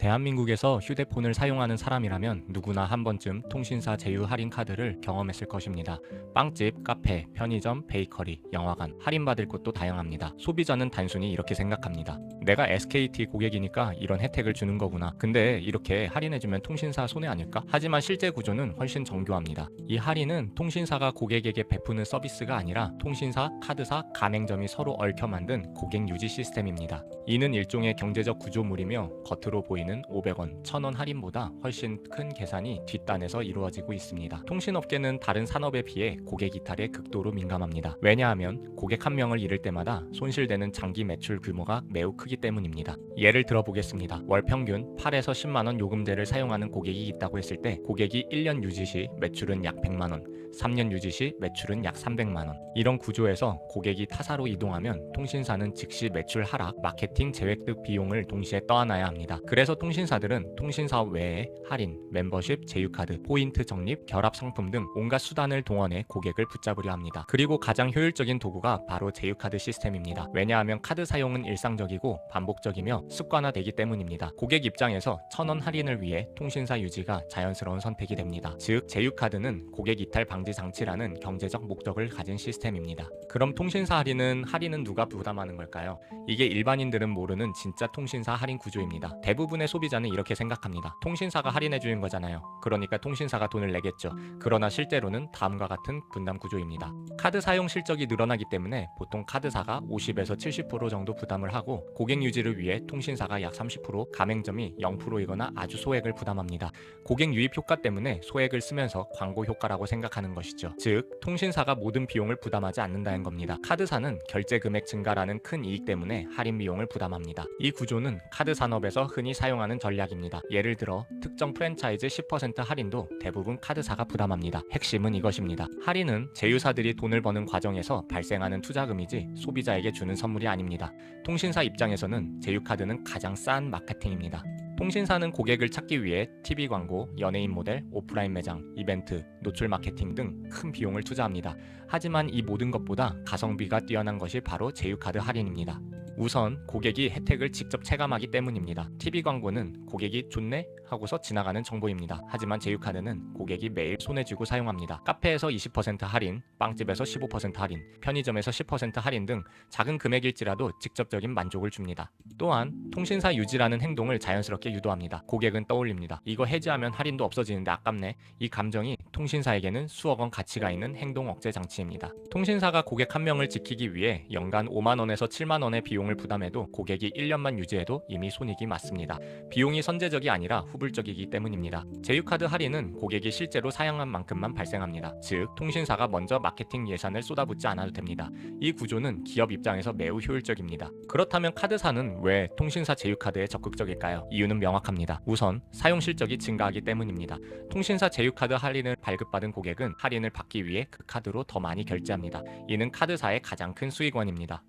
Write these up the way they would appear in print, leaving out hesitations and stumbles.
대한민국에서 휴대폰을 사용하는 사람이라면 누구나 한 번쯤 통신사 제휴 할인 카드를 경험했을 것입니다. 빵집, 카페, 편의점, 베이커리, 영화관, 할인받을 곳도 다양합니다. 소비자는 단순히 이렇게 생각합니다. 내가 SKT 고객이니까 이런 혜택을 주는 거구나. 근데 이렇게 할인해주면 통신사 손해 아닐까? 하지만 실제 구조는 훨씬 정교합니다. 이 할인은 통신사가 고객에게 베푸는 서비스가 아니라 통신사, 카드사, 가맹점이 서로 얽혀 만든 고객 유지 시스템입니다. 이는 일종의 경제적 구조물이며 겉으로 보이는 500원, 1000원 할인보다 훨씬 큰 계산이 뒷단에서 이루어지고 있습니다. 통신업계는 다른 산업에 비해 고객 이탈에 극도로 민감합니다. 왜냐하면 고객 한 명을 잃을 때마다 손실되는 장기 매출 규모가 매우 크기 때문입니다. 예를 들어보겠습니다. 월 평균 8에서 10만원 요금제를 사용하는 고객이 있다고 했을 때 고객이 1년 유지 시 매출은 약 100만원, 3년 유지 시 매출은 약 300만원. 이런 구조에서 고객이 타사로 이동하면 통신사는 즉시 매출 하락, 마케팅 제획 등 비용을 동시에 떠안아야 합니다. 그래서 통신사들은 통신사업 외에 할인, 멤버십, 제휴카드, 포인트 적립, 결합 상품 등 온갖 수단을 동원해 고객을 붙잡으려 합니다. 그리고 가장 효율적인 도구가 바로 제휴카드 시스템입니다. 왜냐하면 카드 사용은 일상적이고 반복적이며 습관화되기 때문입니다. 고객 입장에서 1000원 할인을 위해 통신사 유지가 자연스러운 선택이 됩니다. 즉, 제휴카드는 고객 이탈 방지 장치라는 경제적 목적을 가진 시스템입니다. 그럼 통신사 할인은 누가 부담하는 걸까요? 이게 일반인들은 모르는 진짜 통신사 할인 구조입니다. 대부분의 소비자는 이렇게 생각합니다. 통신사가 할인해주는 거잖아요. 그러니까 통신사가 돈을 내겠죠. 그러나 실제로는 다음과 같은 분담 구조입니다. 카드 사용 실적이 늘어나기 때문에 보통 카드사가 50에서 70% 정도 부담을 하고 고객 유지를 위해 통신사가 약 30%, 가맹점이 0%이거나 아주 소액을 부담합니다. 고객 유입 효과 때문에 소액을 쓰면서 광고 효과라고 생각하는 것이죠. 즉, 통신사가 모든 비용을 부담하지 않는다는 겁니다. 카드사는 결제 금액 증가라는 큰 이익 때문에 할인 비용을 부담합니다. 이 구조는 카드 산업에서 흔히 사용하는 전략입니다. 예를 들어 특정 프랜차이즈 10% 할인도 대부분 카드사가 부담합니다. 핵심은 이것입니다. 할인은 제휴사들이 돈을 버는 과정에서 발생하는 투자금이지 소비자에게 주는 선물이 아닙니다. 통신사 입장에서는 제휴카드는 가장 싼 마케팅입니다. 통신사는 고객을 찾기 위해 TV 광고, 연예인 모델, 오프라인 매장, 이벤트, 노출 마케팅 등 큰 비용을 투자합니다. 하지만 이 모든 것보다 가성비가 뛰어난 것이 바로 제휴카드 할인입니다. 우선 고객이 혜택을 직접 체감하기 때문입니다. TV 광고는 고객이 좋네? 하고서 지나가는 정보입니다. 하지만 제휴카드는 고객이 매일 손에 쥐고 사용합니다. 카페에서 20% 할인, 빵집에서 15% 할인, 편의점에서 10% 할인 등 작은 금액일지라도 직접적인 만족을 줍니다. 또한 통신사 유지라는 행동을 자연스럽게 유도합니다. 고객은 떠올립니다. 이거 해지하면 할인도 없어지는데 아깝네. 이 감정이 통신사에게는 수억 원 가치가 있는 행동 억제 장치입니다. 통신사가 고객 한 명을 지키기 위해 연간 5만 원에서 7만 원의 비용을 부담해도 고객이 1년만 유지해도 이미 손익이 맞습니다. 비용이 선제적이 아니라 후불적이기 때문입니다. 제휴카드 할인은 고객이 실제로 사용한 만큼만 발생합니다. 즉, 통신사가 먼저 마케팅 예산을 쏟아붓지 않아도 됩니다. 이 구조는 기업 입장에서 매우 효율적입니다. 그렇다면 카드사는 왜 통신사 제휴카드에 적극적일까요? 이유는 명확합니다. 우선 사용 실적이 증가하기 때문입니다. 통신사 제휴카드 할인을 발급받은 고객은 할인을 받기 위해 그 카드로 더 많이 결제합니다. 이는 카드사의 가장 큰 수익원입니다.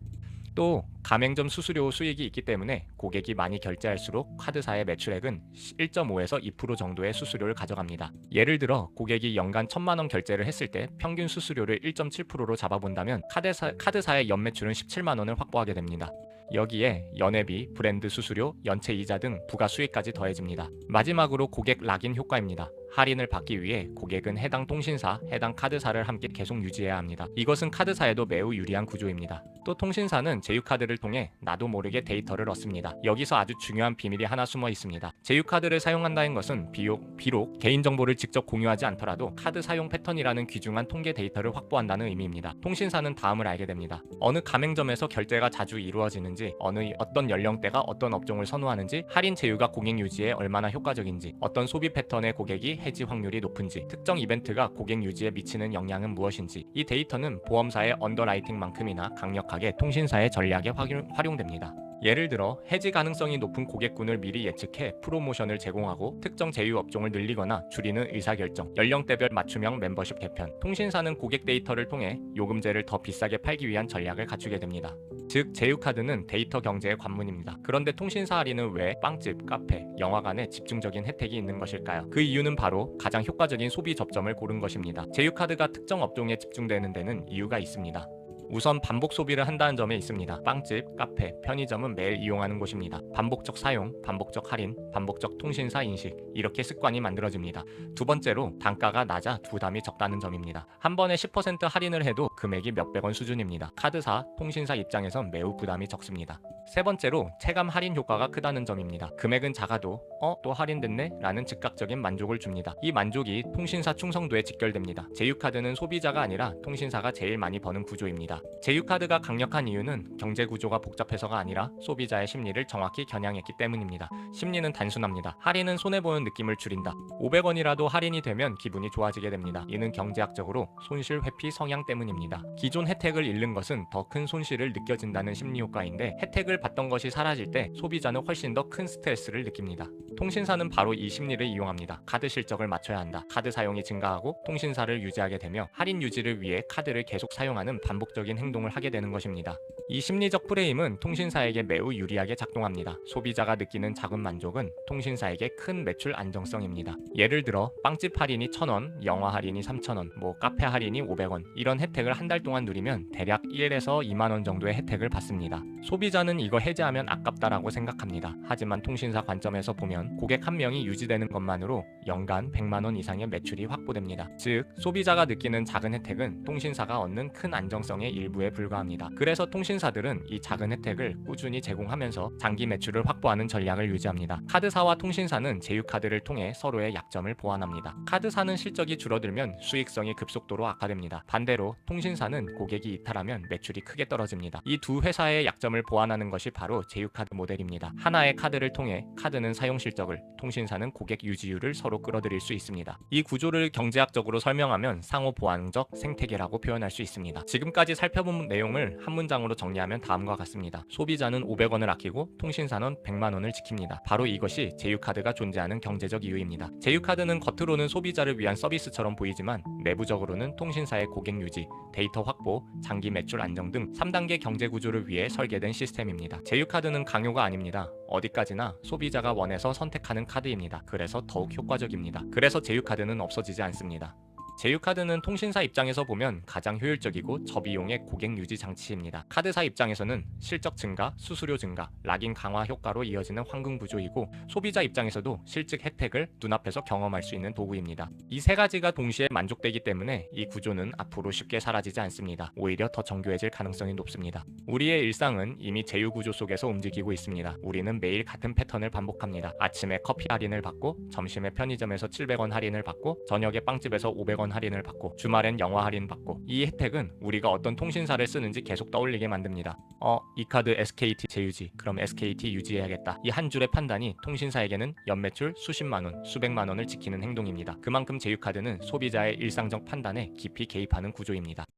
또 가맹점 수수료 수익이 있기 때문에 고객이 많이 결제할수록 카드사의 매출액은 1.5에서 2% 정도의 수수료를 가져갑니다. 예를 들어 고객이 연간 1000만 원 결제를 했을 때 평균 수수료를 1.7%로 잡아본다면 카드사의 연매출은 17만 원을 확보하게 됩니다. 여기에 연회비, 브랜드 수수료, 연체 이자 등 부가 수익까지 더해집니다. 마지막으로 고객 락인 효과입니다. 할인을 받기 위해 고객은 해당 통신사, 해당 카드사를 함께 계속 유지해야 합니다. 이것은 카드사에도 매우 유리한 구조입니다. 또 통신사는 제휴카드를 통해 나도 모르게 데이터를 얻습니다. 여기서 아주 중요한 비밀이 하나 숨어 있습니다. 제휴카드를 사용한다는 것은 비록 개인정보를 직접 공유하지 않더라도 카드 사용 패턴이라는 귀중한 통계 데이터를 확보한다는 의미입니다. 통신사는 다음을 알게 됩니다. 어느 가맹점에서 결제가 자주 이루어지는지, 어떤 연령대가 어떤 업종을 선호하는지, 할인 제휴가 고객 유지에 얼마나 효과적인지, 어떤 소비 패턴의 고객이 해지 확률이 높은지, 특정 이벤트가 고객 유지에 미치는 영향은 무엇인지, 이 데이터는 보험사의 언더라이팅만큼이나 강력하게 통신사의 전략에 활용됩니다. 예를 들어 해지 가능성이 높은 고객군을 미리 예측해 프로모션을 제공하고 특정 제휴 업종을 늘리거나 줄이는 의사결정, 연령대별 맞춤형 멤버십 개편, 통신사는 고객 데이터를 통해 요금제를 더 비싸게 팔기 위한 전략을 갖추게 됩니다. 즉, 제휴카드는 데이터 경제의 관문입니다. 그런데 통신사 할인은 왜 빵집, 카페, 영화관에 집중적인 혜택이 있는 것일까요? 그 이유는 바로 가장 효과적인 소비 접점을 고른 것입니다. 제휴카드가 특정 업종에 집중되는 데는 이유가 있습니다. 우선 반복 소비를 한다는 점에 있습니다. 빵집, 카페, 편의점은 매일 이용하는 곳입니다. 반복적 사용, 반복적 할인, 반복적 통신사 인식, 이렇게 습관이 만들어집니다. 두 번째로 단가가 낮아 부담이 적다는 점입니다. 한 번에 10% 할인을 해도 금액이 몇백 원 수준입니다. 카드사, 통신사 입장에선 매우 부담이 적습니다. 세 번째로 체감 할인 효과가 크다는 점입니다. 금액은 작아도 또 할인됐네? 라는 즉각적인 만족을 줍니다. 이 만족이 통신사 충성도에 직결됩니다. 제휴카드는 소비자가 아니라 통신사가 제일 많이 버는 구조입니다. 제휴카드가 강력한 이유는 경제 구조가 복잡해서가 아니라 소비자의 심리를 정확히 겨냥했기 때문입니다. 심리는 단순합니다. 할인은 손해보는 느낌을 줄인다. 500원이라도 할인이 되면 기분이 좋아지게 됩니다. 이는 경제학적으로 손실 회피 성향 때문입니다. 기존 혜택을 잃는 것은 더 큰 손실을 느껴진다는 심리 효과인데, 혜택을 받던 것이 사라질 때 소비자는 훨씬 더 큰 스트레스를 느낍니다. 통신사는 바로 이 심리를 이용합니다. 카드 실적을 맞춰야 한다. 카드 사용이 증가하고 통신사를 유지하게 되며 할인 유지를 위해 카드를 계속 사용하는 반복적인 행동을 하게 되는 것입니다. 이 심리적 프레임은 통신사에게 매우 유리하게 작동합니다. 소비자가 느끼는 작은 만족은 통신사에게 큰 매출 안정성입니다. 예를 들어 빵집 할인이 1,000원, 영화 할인이 3,000원, 카페 할인이 500원, 이런 혜택을 한 달 동안 누리면 대략 1에서 2만 원 정도의 혜택을 받습니다. 소비자는 이거 해지하면 아깝다라고 생각합니다. 하지만 통신사 관점에서 보면 고객 한 명이 유지되는 것만으로 연간 100만 원 이상의 매출이 확보됩니다. 즉, 소비자가 느끼는 작은 혜택은 통신사가 얻는 큰 안정성의 일부에 불과합니다. 그래서 통신사들은 이 작은 혜택을 꾸준히 제공하면서 장기 매출을 확보하는 전략을 유지합니다. 카드사와 통신사는 제휴카드를 통해 서로의 약점을 보완합니다. 카드사는 실적이 줄어들면 수익성이 급속도로 악화됩니다. 반대로 통신사는 고객이 이탈하면 매출이 크게 떨어집니다. 이 두 회사의 약점을 보완하는 것이 바로 제휴카드 모델입니다. 하나의 카드를 통해 카드는 사용 실적을, 통신사는 고객 유지율을 서로 끌어들일 수 있습니다. 이 구조를 경제학적으로 설명하면 상호 보완적 생태계라고 표현할 수 있습니다. 지금까지 살펴본 내용을 한 문장으로 정리하면 다음과 같습니다. 소비자는 500원을 아끼고 통신사는 100만 원을 지킵니다. 바로 이것이 제휴카드가 존재하는 경제적 이유입니다. 제휴카드는 겉으로는 소비자를 위한 서비스처럼 보이지만 내부적으로는 통신사의 고객 유지, 데이터 확보, 장기 매출 안정 등 3단계 경제 구조를 위해 설계된 시스템입니다. 제휴카드는 강요가 아닙니다. 어디까지나 소비자가 원해서 선택하는 카드입니다. 그래서 더욱 효과적입니다. 그래서 제휴카드는 없어지지 않습니다. 제휴카드는 통신사 입장에서 보면 가장 효율적이고 저비용의 고객 유지 장치입니다. 카드사 입장에서는 실적 증가, 수수료 증가, 락인 강화 효과로 이어지는 황금 구조이고, 소비자 입장에서도 실적 혜택을 눈앞에서 경험할 수 있는 도구입니다. 이 세 가지가 동시에 만족되기 때문에 이 구조는 앞으로 쉽게 사라지지 않습니다. 오히려 더 정교해질 가능성이 높습니다. 우리의 일상은 이미 제휴 구조 속에서 움직이고 있습니다. 우리는 매일 같은 패턴을 반복합니다. 아침에 커피 할인을 받고, 점심에 편의점에서 700원 할인을 받고, 저녁에 빵집에서 500원 할인을 받고, 주말엔 영화 할인 받고, 이 혜택은 우리가 어떤 통신사를 쓰는지 계속 떠올리게 만듭니다. 이 카드 SKT 제휴지, 그럼 SKT 유지해야겠다. 이 한 줄의 판단이 통신사에게는 연매출 수십만 원, 수백만 원을 지키는 행동입니다. 그만큼 제휴카드는 소비자의 일상적 판단에 깊이 개입하는 구조입니다.